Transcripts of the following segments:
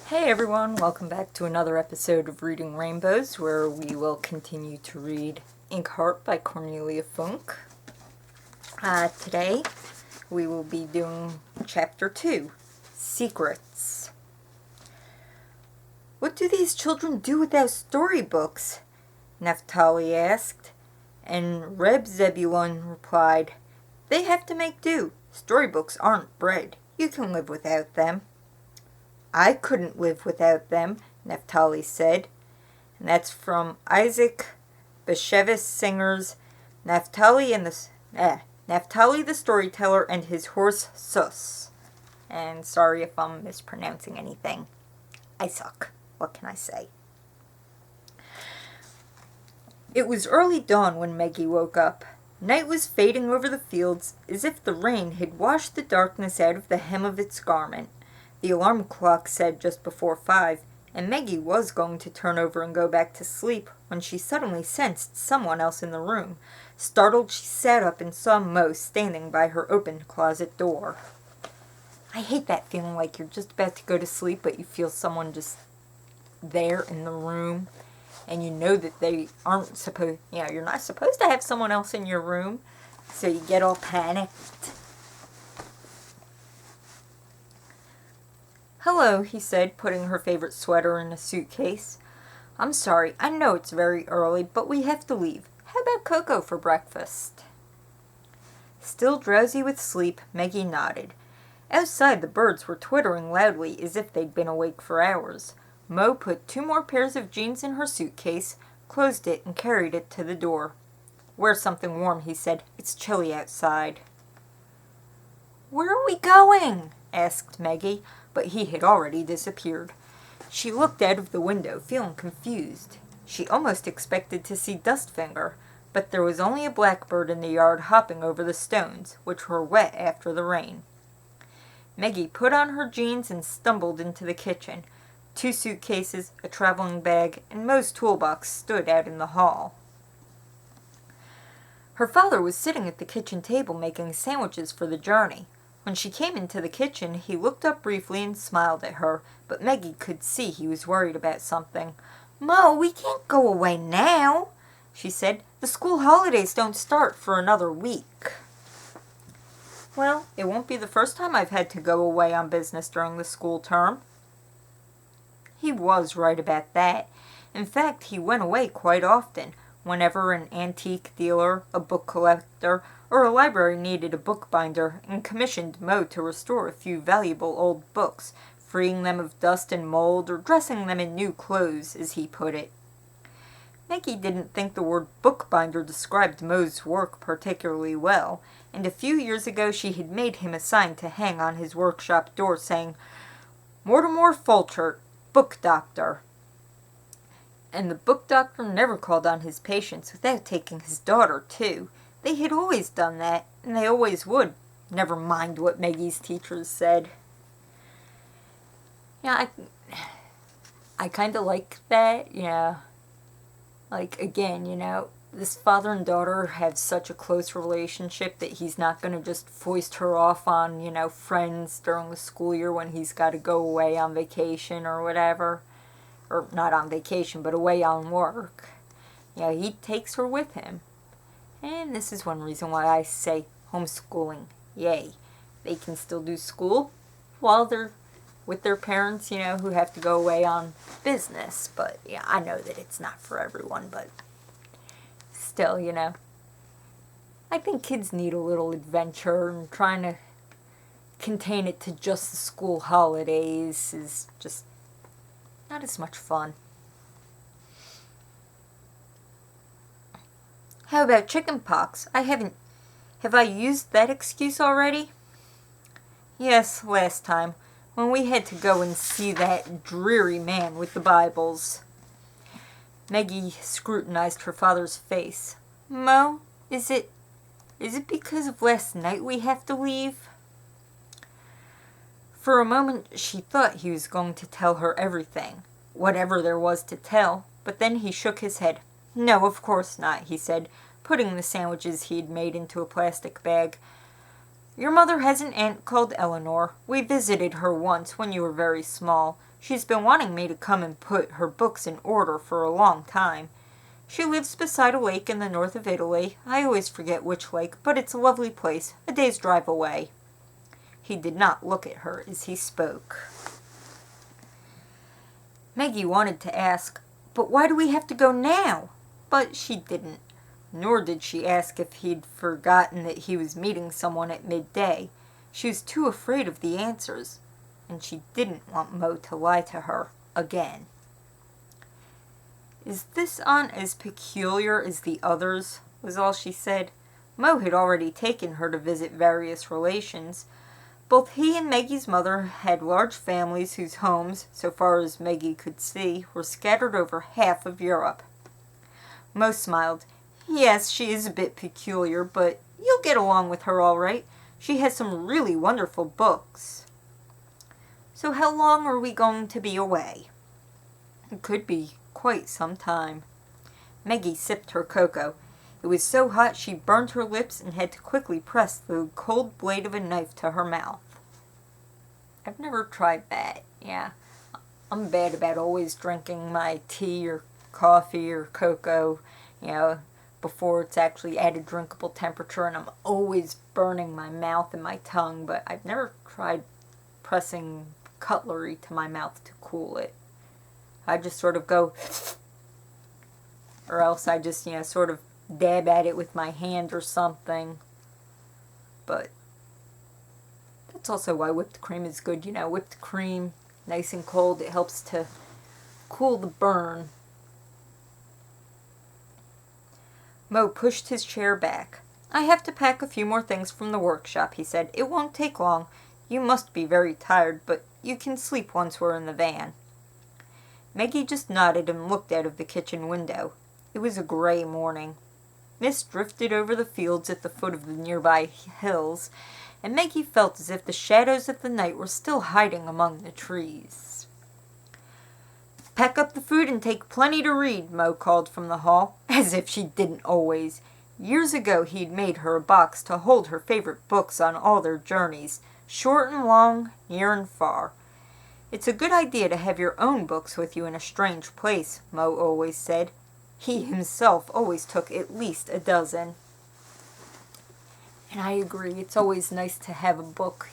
Hey everyone, welcome back to another episode of Reading Rainbows, where we will continue to read Inkheart by Cornelia Funke. Today, we will be doing Chapter 2, Secrets. What do these children do without storybooks? Naphtali asked, and Reb Zebulun replied, They have to make do. Storybooks aren't bread. You can live without them. I couldn't live without them, Naphtali said. And that's from Isaac Bashevis Singer's Naphtali the Storyteller and His Horse Sus. And sorry if I'm mispronouncing anything. I suck. What can I say? It was early dawn when Meggie woke up. Night was fading over the fields as if the rain had washed the darkness out of the hem of its garment. The alarm clock said just before 5, and Meggie was going to turn over and go back to sleep when she suddenly sensed someone else in the room. Startled, she sat up and saw Mo standing by her open closet door. I hate that feeling like you're just about to go to sleep, but you feel someone just there in the room, and you know that they aren't supposed, you're not supposed to have someone else in your room, so you get all panicked. Hello, he said, putting her favorite sweater in a suitcase. I'm sorry, I know it's very early, but we have to leave. How about cocoa for breakfast? Still drowsy with sleep, Meggie nodded. Outside, the birds were twittering loudly as if they'd been awake for hours. Mo put 2 more pairs of jeans in her suitcase, closed it, and carried it to the door. Wear something warm, he said. It's chilly outside. Where are we going? Asked Meggie, but he had already disappeared. She looked out of the window, feeling confused. She almost expected to see Dustfinger, but there was only a blackbird in the yard hopping over the stones, which were wet after the rain. Meggie put on her jeans and stumbled into the kitchen. 2 suitcases, a traveling bag, and Mo's toolbox stood out in the hall. Her father was sitting at the kitchen table making sandwiches for the journey. When she came into the kitchen, he looked up briefly and smiled at her, but Meggie could see he was worried about something. Mo, we can't go away now, she said. The school holidays don't start for another week. Well, it won't be the first time I've had to go away on business during the school term. He was right about that. In fact, he went away quite often, whenever an antique dealer, a book collector, or a library needed a bookbinder and commissioned Mo to restore a few valuable old books, freeing them of dust and mold or dressing them in new clothes, as he put it. Meggie didn't think the word bookbinder described Mo's work particularly well, and a few years ago she had made him a sign to hang on his workshop door saying, Mortimer Fulchert, book doctor. And the book doctor never called on his patients without taking his daughter, too. They had always done that, and they always would. Never mind what Maggie's teachers said. Yeah, I kind of like that, yeah. Like, again, this father and daughter have such a close relationship that he's not going to just foist her off on, friends during the school year when he's got to go away on vacation or whatever. Or not on vacation, but away on work. He takes her with him. And this is one reason why I say homeschooling. Yay. They can still do school while they're with their parents, who have to go away on business. But, I know that it's not for everyone, but still, I think kids need a little adventure, and trying to contain it to just the school holidays is just not as much fun. How about chicken pox? Have I used that excuse already? Yes, last time, when we had to go and see that dreary man with the Bibles. Meggie scrutinized her father's face. Mo, is it because of last night we have to leave? For a moment she thought he was going to tell her everything, whatever there was to tell, but then he shook his head. No, of course not, he said, putting the sandwiches he'd made into a plastic bag. Your mother has an aunt called Eleanor. We visited her once when you were very small. She's been wanting me to come and put her books in order for a long time. She lives beside a lake in the north of Italy. I always forget which lake, but it's a lovely place, a day's drive away." He did not look at her as he spoke. Maggie wanted to ask, "But why do we have to go now?" But she didn't. Nor did she ask if he'd forgotten that he was meeting someone at midday. She was too afraid of the answers, and she didn't want Mo to lie to her again. "Is this aunt as peculiar as the others?" was all she said. Mo had already taken her to visit various relations. Both he and Maggie's mother had large families whose homes, so far as Maggie could see, were scattered over half of Europe. Mo smiled. "Yes, she is a bit peculiar, but you'll get along with her all right. She has some really wonderful books." "So how long are we going to be away?" "It could be quite some time." Maggie sipped her cocoa. It was so hot she burned her lips and had to quickly press the cold blade of a knife to her mouth. I've never tried that. Yeah, I'm bad about always drinking my tea or coffee or cocoa, before it's actually at a drinkable temperature, and I'm always burning my mouth and my tongue, but I've never tried pressing cutlery to my mouth to cool it. I just sort of go, or else I just, sort of dab at it with my hand or something. But that's also why whipped cream is good. Whipped cream, nice and cold, it helps to cool the burn. Mo pushed his chair back. "I have to pack a few more things from the workshop," he said. "It won't take long. You must be very tired, but you can sleep once we're in the van." Maggie just nodded and looked out of the kitchen window. It was a gray morning. Mist drifted over the fields at the foot of the nearby hills, and Maggie felt as if the shadows of the night were still hiding among the trees. "Pack up the food and take plenty to read," Mo called from the hall, as if she didn't always. Years ago he'd made her a box to hold her favorite books on all their journeys, short and long, near and far. "It's a good idea to have your own books with you in a strange place," Mo always said. He himself always took at least a dozen. And I agree, it's always nice to have a book,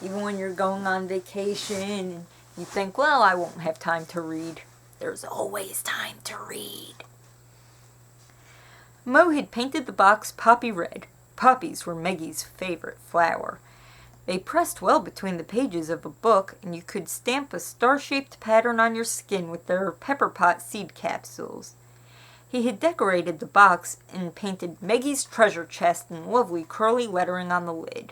even when you're going on vacation and you think, well, I won't have time to read. There's always time to read. Mo had painted the box poppy red. Poppies were Maggie's favorite flower. They pressed well between the pages of a book, and you could stamp a star-shaped pattern on your skin with their pepper pot seed capsules. He had decorated the box and painted Maggie's treasure chest in lovely curly lettering on the lid.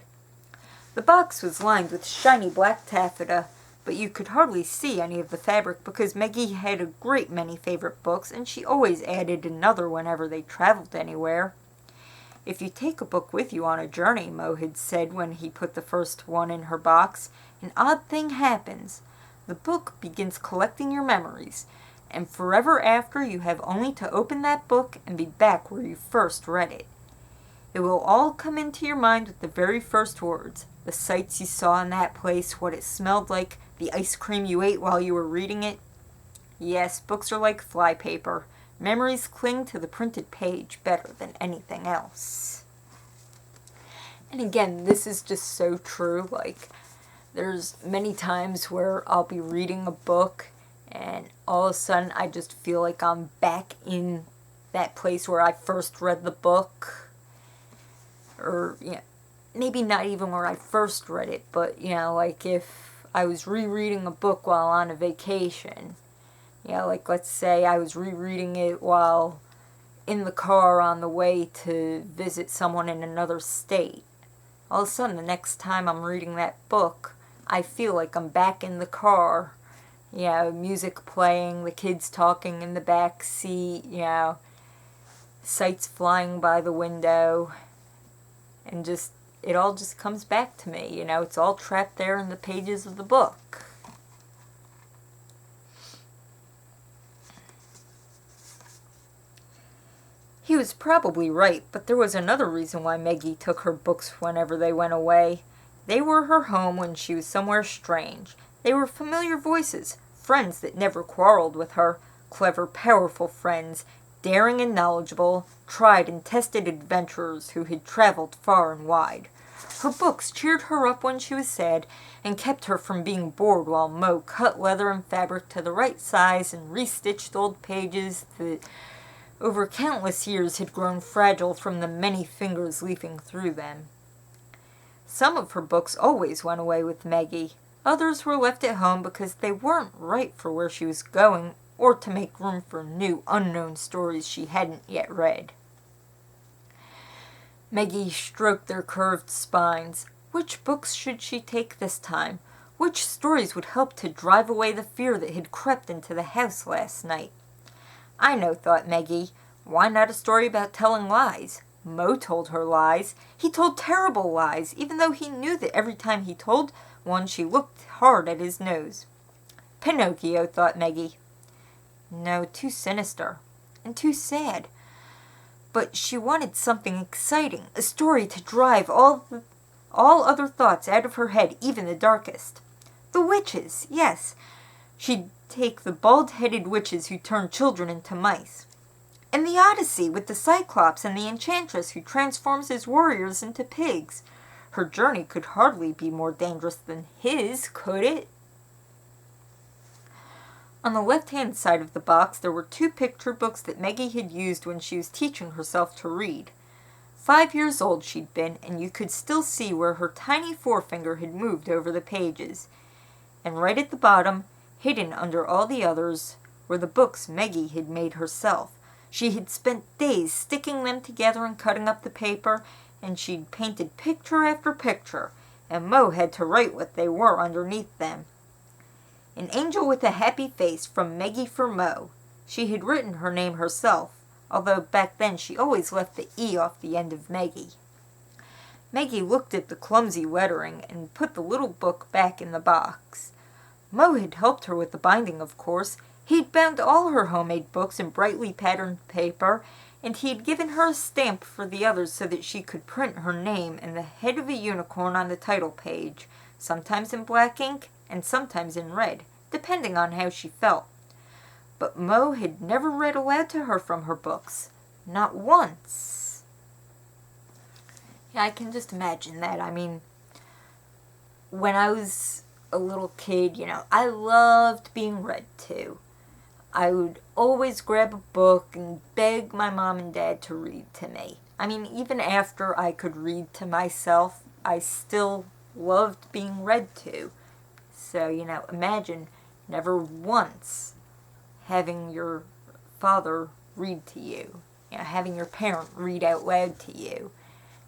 The box was lined with shiny black taffeta, but you could hardly see any of the fabric because Maggie had a great many favorite books, and she always added another whenever they traveled anywhere. "If you take a book with you on a journey," Mo had said when he put the first one in her box, "an odd thing happens. The book begins collecting your memories, and forever after you have only to open that book and be back where you first read it. It will all come into your mind with the very first words, the sights you saw in that place, what it smelled like, the ice cream you ate while you were reading it. Yes, books are like flypaper. Memories cling to the printed page better than anything else." And again, this is just so true. There's many times where I'll be reading a book and all of a sudden I just feel like I'm back in that place where I first read the book. Or, maybe not even where I first read it, but, if I was rereading a book while on a vacation. Let's say I was rereading it while in the car on the way to visit someone in another state. All of a sudden, the next time I'm reading that book, I feel like I'm back in the car. Music playing, the kids talking in the back seat, sights flying by the window. And it all just comes back to me, it's all trapped there in the pages of the book. He was probably right, but there was another reason why Maggie took her books whenever they went away. They were her home when she was somewhere strange. They were familiar voices, friends that never quarreled with her, clever, powerful friends, daring and knowledgeable, tried and tested adventurers who had traveled far and wide. Her books cheered her up when she was sad and kept her from being bored while Mo cut leather and fabric to the right size and restitched old pages that over countless years had grown fragile from the many fingers leafing through them. Some of her books always went away with Maggie. Others were left at home because they weren't right for where she was going or to make room for new, unknown stories she hadn't yet read. Maggie stroked their curved spines. Which books should she take this time? Which stories would help to drive away the fear that had crept into the house last night? I know, thought Maggie. Why not a story about telling lies? Mo told her lies. He told terrible lies, even though he knew that every time he told one she looked hard at his nose. Pinocchio, thought Maggie. No, too sinister. And too sad. But she wanted something exciting, a story to drive all other thoughts out of her head, even the darkest. The witches, yes. She'd take the bald-headed witches who turned children into mice. And the Odyssey with the Cyclops and the Enchantress who transforms his warriors into pigs. Her journey could hardly be more dangerous than his, could it? On the left-hand side of the box there were 2 picture books that Maggie had used when she was teaching herself to read. 5 years old she'd been, and you could still see where her tiny forefinger had moved over the pages. And right at the bottom, hidden under all the others, were the books Maggie had made herself. She had spent days sticking them together and cutting up the paper, and she'd painted picture after picture, and Mo had to write what they were underneath them. An angel with a happy face from Maggie for Mo. She had written her name herself, although back then she always left the E off the end of Maggie. Maggie looked at the clumsy lettering and put the little book back in the box. Mo had helped her with the binding, of course. He'd bound all her homemade books in brightly patterned paper, and he had given her a stamp for the others so that she could print her name and the head of a unicorn on the title page, sometimes in black ink and sometimes in red, depending on how she felt. But Mo had never read aloud to her from her books. Not once. Yeah, I can just imagine that. I mean, when I was a little kid, I loved being read to. I would always grab a book and beg my mom and dad to read to me. I mean, even after I could read to myself, I still loved being read to. So, imagine never once having your father read to you. Having your parent read out loud to you.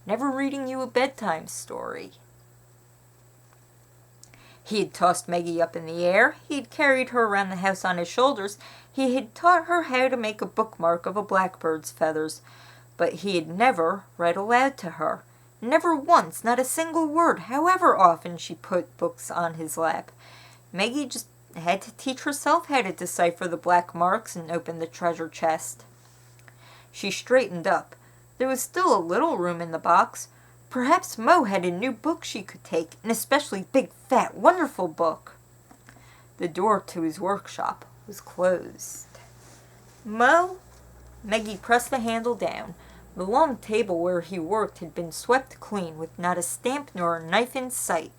Never reading you a bedtime story. He had tossed Maggie up in the air. He had carried her around the house on his shoulders. He had taught her how to make a bookmark of a blackbird's feathers. But he had never read aloud to her. Never once, not a single word, however often she put books on his lap. Maggie just had to teach herself how to decipher the black marks and open the treasure chest. She straightened up. There was still a little room in the box. Perhaps Mo had a new book she could take, an especially big, fat, wonderful book. The door to his workshop was closed. Mo? Maggie pressed the handle down. The long table where he worked had been swept clean, with not a stamp nor a knife in sight.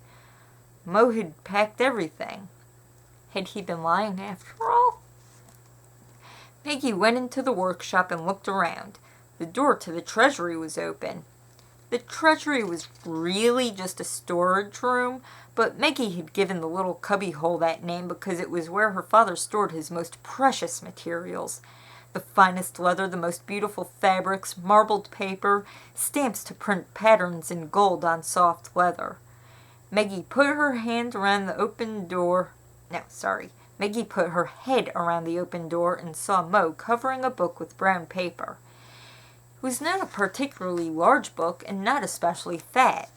Mo had packed everything. Had he been lying after all? Maggie went into the workshop and looked around. The door to the treasury was open. The treasury was really just a storage room, but Maggie had given the little cubbyhole that name because it was where her father stored his most precious materials. The finest leather, the most beautiful fabrics, marbled paper, stamps to print patterns in gold on soft leather. Maggie put her hand around the open door. Maggie put her head around the open door and saw Mo covering a book with brown paper. It was not a particularly large book and not especially fat.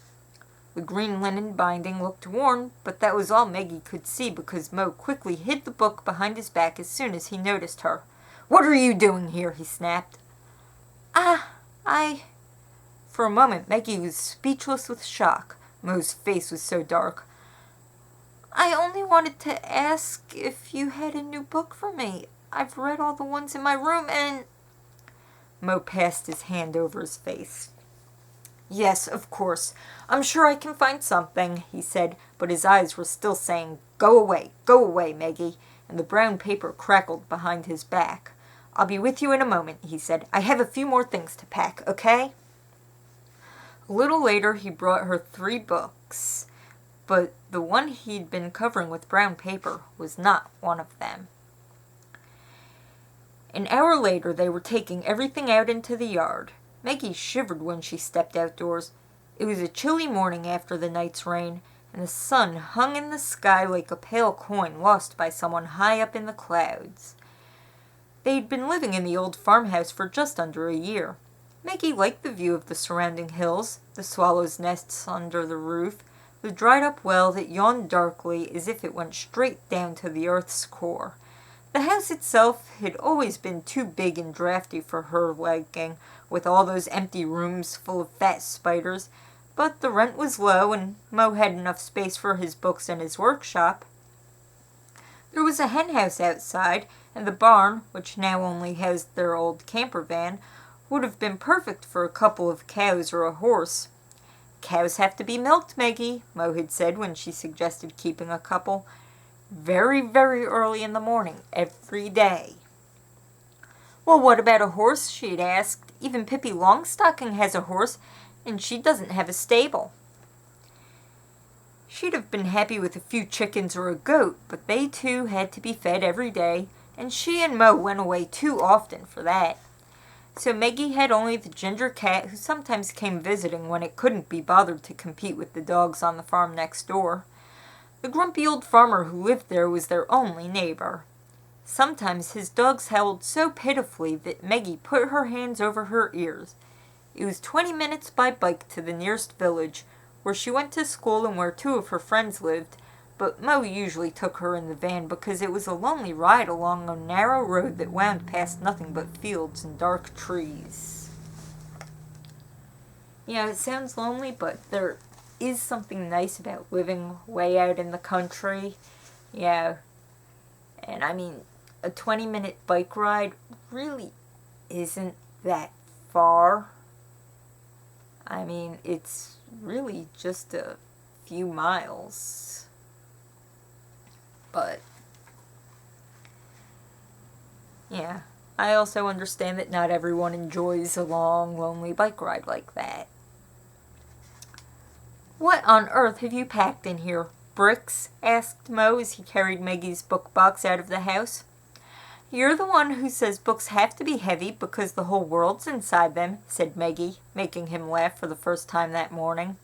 The green linen binding looked worn, but that was all Maggie could see because Mo quickly hid the book behind his back as soon as he noticed her. "What are you doing here?" he snapped. For a moment Maggie was speechless with shock. Mo's face was so dark. I only wanted to ask if you had a new book for me. I've read all the ones in my room and... Mo passed his hand over his face. Yes, of course. I'm sure I can find something, he said, but his eyes were still saying, go away, Maggie, and the brown paper crackled behind his back. I'll be with you in a moment, he said. I have a few more things to pack, okay? A little later, he brought her 3 books, but the one he'd been covering with brown paper was not one of them. An hour later, they were taking everything out into the yard. Maggie shivered when she stepped outdoors. It was a chilly morning after the night's rain, and the sun hung in the sky like a pale coin lost by someone high up in the clouds. They'd been living in the old farmhouse for just under a year. Maggie liked the view of the surrounding hills, the swallows' nests under the roof, the dried-up well that yawned darkly as if it went straight down to the earth's core. The house itself had always been too big and drafty for her liking, with all those empty rooms full of fat spiders, but the rent was low and Mo had enough space for his books and his workshop. There was a hen house outside, and the barn, which now only housed their old camper van, would have been perfect for a couple of cows or a horse. Cows have to be milked, Maggie, Mo had said when she suggested keeping a couple. Very, very early in the morning, every day. Well, what about a horse, she had asked. Even Pippi Longstocking has a horse, and she doesn't have a stable. She'd have been happy with a few chickens or a goat, but they too had to be fed every day, and she and Mo went away too often for that. So Maggie had only the ginger cat, who sometimes came visiting when it couldn't be bothered to compete with the dogs on the farm next door. The grumpy old farmer who lived there was their only neighbor. Sometimes his dogs howled so pitifully that Maggie put her hands over her ears. It was 20 minutes by bike to the nearest village, where she went to school and where 2 of her friends lived, but Mo usually took her in the van because it was a lonely ride along a narrow road that wound past nothing but fields and dark trees. Yeah, it sounds lonely, but there is something nice about living way out in the country. Yeah, and I mean, a 20-minute bike ride really isn't that far. I mean, it's really just a few miles. But, yeah, I also understand that not everyone enjoys a long, lonely bike ride like that. What on earth have you packed in here? Bricks? Asked Mo as he carried Maggie's book box out of the house. You're the one who says books have to be heavy because the whole world's inside them, said Maggie, making him laugh for the first time that morning.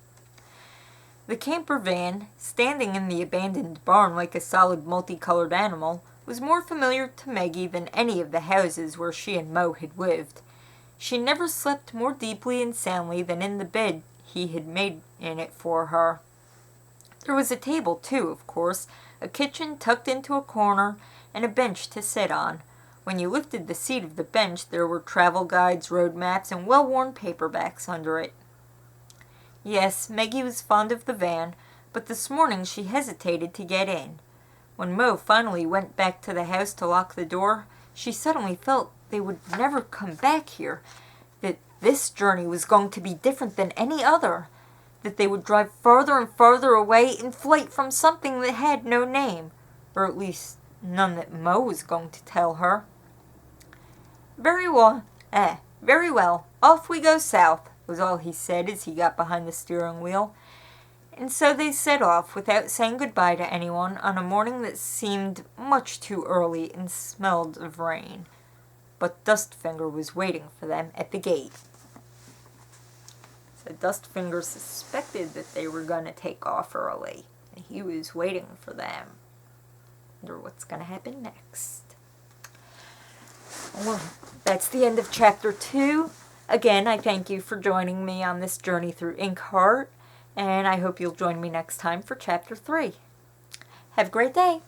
The camper van, standing in the abandoned barn like a solid multicolored animal, was more familiar to Maggie than any of the houses where she and Mo had lived. She never slept more deeply and soundly than in the bed he had made in it for her. There was a table, too, of course, a kitchen tucked into a corner, and a bench to sit on. When you lifted the seat of the bench, there were travel guides, road maps, and well-worn paperbacks under it. Yes, Maggie was fond of the van, but this morning she hesitated to get in. When Mo finally went back to the house to lock the door, she suddenly felt they would never come back here, that this journey was going to be different than any other, that they would drive farther and farther away in flight from something that had no name, or at least none that Mo was going to tell her. Very well, off we go south, was all he said as he got behind the steering wheel. And so they set off without saying goodbye to anyone on a morning that seemed much too early and smelled of rain. But Dustfinger was waiting for them at the gate. So Dustfinger suspected that they were going to take off early, and he was waiting for them. Wonder what's going to happen next. Well, that's the end of Chapter 2. Again, I thank you for joining me on this journey through Inkheart, and I hope you'll join me next time for Chapter 3. Have a great day.